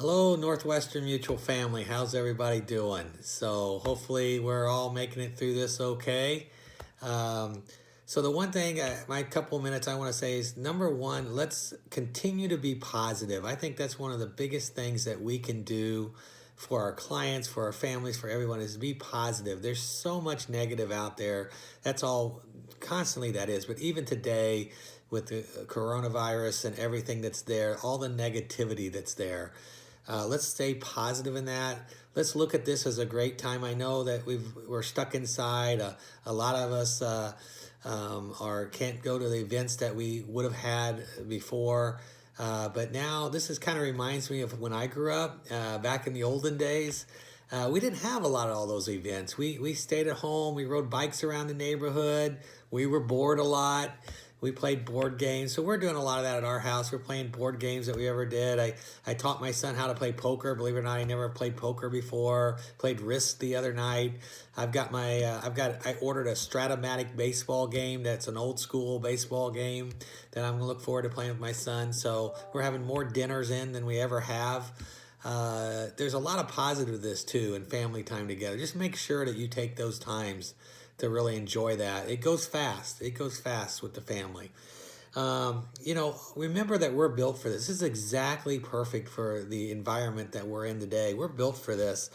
Hello, Northwestern Mutual family. How's everybody doing? So hopefully we're all making it through this okay. Um, so the one thing, my couple minutes I want to say is number one, let's continue to be positive. I think that's one of the biggest things that we can do for our clients, for our families, for everyone is be positive. There's so much negative out there. That's all constantly that is. But even today with the coronavirus and everything that's there, all the negativity that's there. Let's stay positive in that. Let's look at this as a great time. I know that we're stuck inside. A lot of us are can't go to the events that we would have had before. But now this is kind of reminds me of when I grew up back in the olden days. We didn't have a lot of all those events. We stayed at home. We rode bikes around the neighborhood. We were bored a lot. We played board games. So we're doing a lot of that at our house. We're playing board games that we ever did. I taught my son how to play poker. Believe it or not, I never played poker before. Played Risk the other night. I ordered a Stratomatic baseball game. That's an old school baseball game that I'm gonna look forward to playing with my son. So we're having more dinners in than we ever have. There's a lot of positive to this too, and family time together. Just make sure that you take those times to really enjoy that. It goes fast. It goes fast with the family. Remember that we're built for this. This is exactly perfect for the environment that we're in today. We're built for this.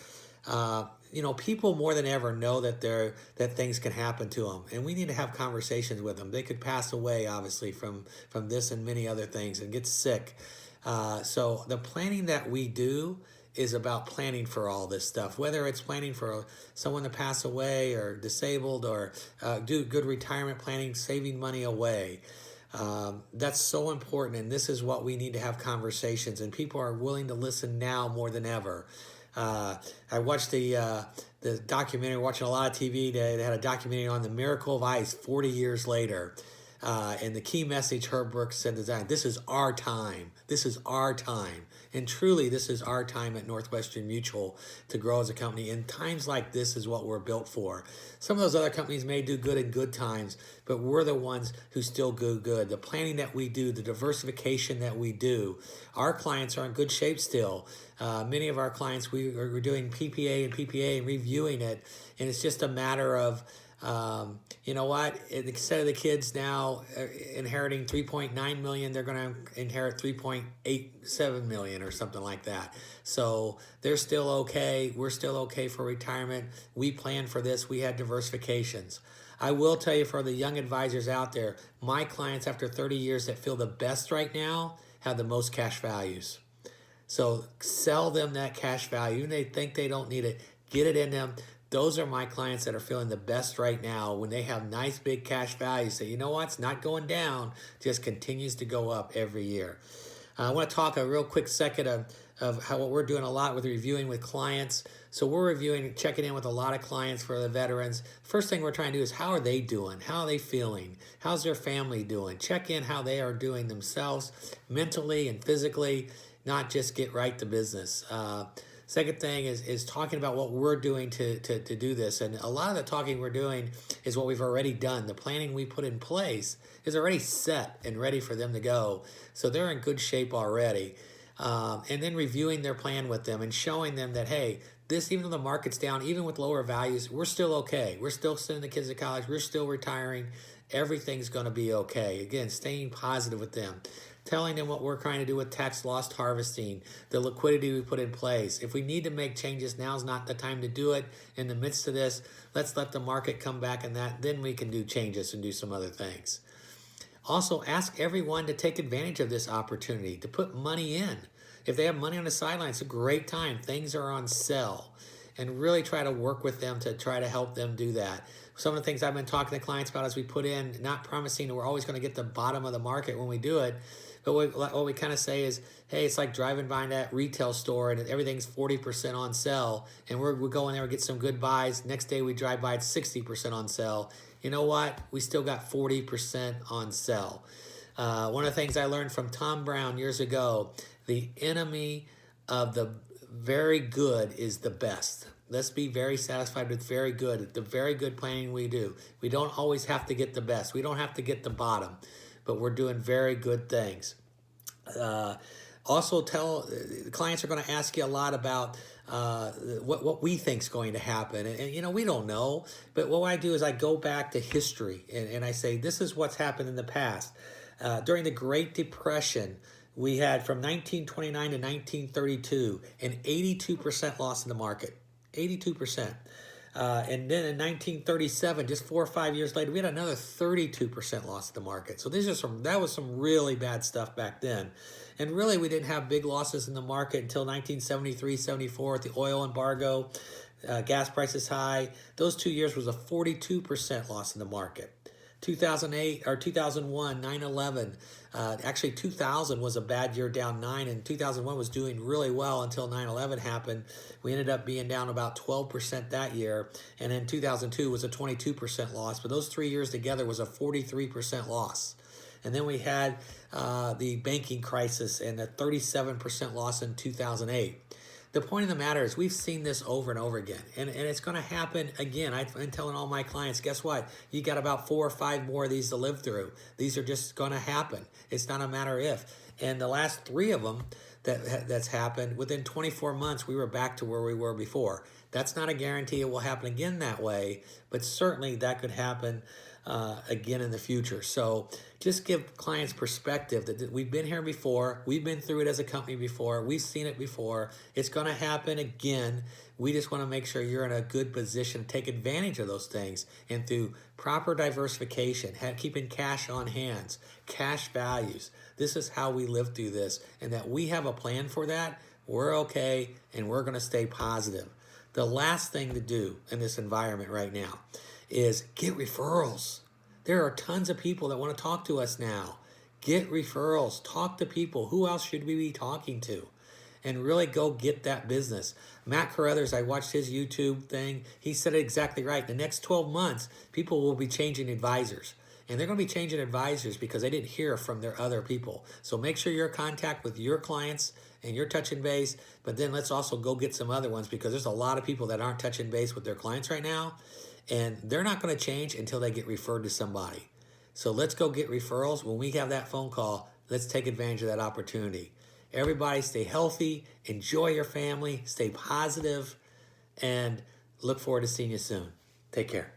People more than ever know that things can happen to them, and we need to have conversations with them. They could pass away, obviously, from this and many other things, and get sick. So the planning that we do is about planning for all this stuff, whether it's planning for someone to pass away or disabled or do good retirement planning, saving money away. That's so important, and this is what we need to have conversations, and people are willing to listen now more than ever. I watched the documentary, watching a lot of TV. They had a documentary on the miracle of ice 40 years later. And the key message Herb Brooks said is that this is our time. This is our time. And truly, this is our time at Northwestern Mutual to grow as a company. And times like this is what we're built for. Some of those other companies may do good in good times, but we're the ones who still do good. The planning that we do, the diversification that we do, our clients are in good shape still. Many of our clients, we're doing PPA and reviewing it. And it's just a matter of you know what? Instead of the kids now inheriting 3.9 million, they're going to inherit 3.87 million or something like that. So they're still okay. We're still okay for retirement. We planned for this. We had diversifications. I will tell you, for the young advisors out there, my clients after 30 years that feel the best right now have the most cash values. So sell them that cash value. Even they think they don't need it, get it in them. Those are my clients that are feeling the best right now when they have nice big cash values. Say, you know what, it's not going down, just continues to go up every year. I want to talk a real quick second of how what we're doing a lot with reviewing with clients. So we're reviewing, checking in with a lot of clients for the veterans. First thing we're trying to do is how are they doing? How are they feeling? How's their family doing? Check in how they are doing themselves mentally and physically, not just get right to business. Second thing is talking about what we're doing to do this. And a lot of the talking we're doing is what we've already done. The planning we put in place is already set and ready for them to go. So they're in good shape already. And then reviewing their plan with them and showing them that, hey, this, even though the market's down, even with lower values, we're still okay. We're still sending the kids to college. We're still retiring. Everything's going to be okay. Again, staying positive with them. Telling them what we're trying to do with tax loss harvesting, the liquidity we put in place. If we need to make changes, now's not the time to do it. In the midst of this, let's let the market come back and then we can do changes and do some other things. Also, ask everyone to take advantage of this opportunity, to put money in. If they have money on the sideline, it's a great time. Things are on sale. And really try to work with them to try to help them do that. Some of the things I've been talking to clients about as we put in, not promising that we're always going to get the bottom of the market when we do it, but what we kind of say is, hey, it's like driving by that retail store and everything's 40% on sale, and we go in there and get some good buys. Next day we drive by, it's 60% on sale. You know what? We still got 40% on sale. One of the things I learned from Tom Brown years ago, the enemy of the very good is the best. Let's be very satisfied with very good. The very good planning we do. We don't always have to get the best. We don't have to get the bottom, but we're doing very good things. Also, clients are going to ask you a lot about what we think is going to happen. And we don't know. But what I do is I go back to history and I say, this is what's happened in the past. During the Great Depression, we had from 1929 to 1932 an 82% loss in the market. 82%. And then in 1937, just 4 or 5 years later, we had another 32% loss in the market. So that was some really bad stuff back then. And really, we didn't have big losses in the market until 1973, 74 with the oil embargo, gas prices high. Those 2 years was a 42% loss in the market. 2008 or 2001, 9/11. Actually, 2000 was a bad year, down 9, and 2001 was doing really well until 9/11 happened. We ended up being down about 12% that year, and then 2002 was a 22% loss. But those 3 years together was a 43% loss. And then we had the banking crisis and a 37% loss in 2008. The point of the matter is we've seen this over and over again, and it's going to happen again. I'm telling all my clients, guess what? You got about 4 or 5 more of these to live through. These are just going to happen. It's not a matter if. And the last 3 of them that's happened, within 24 months, we were back to where we were before. That's not a guarantee it will happen again that way, but certainly that could happen again in the future. So just give clients perspective that we've been here before. We've been through it as a company before. We've seen it before. It's going to happen again. We just want to make sure you're in a good position to take advantage of those things. And through proper diversification, keeping cash on hands, cash values, this is how we live through this. And that we have a plan for that. We're okay, and we're going to stay positive. The last thing to do in this environment right now is get referrals. There are tons of people that want to talk to us now. Get referrals. Talk to people. Who else should we be talking to? And really go get that business. Matt Carruthers, I watched his YouTube thing. He said it exactly right. The next 12 months, people will be changing advisors. And they're going to be changing advisors because they didn't hear from their other people. So make sure you're in contact with your clients and you're touching base. But then let's also go get some other ones, because there's a lot of people that aren't touching base with their clients right now. And they're not going to change until they get referred to somebody. So let's go get referrals. When we have that phone call, let's take advantage of that opportunity. Everybody stay healthy, enjoy your family, stay positive, and look forward to seeing you soon. Take care.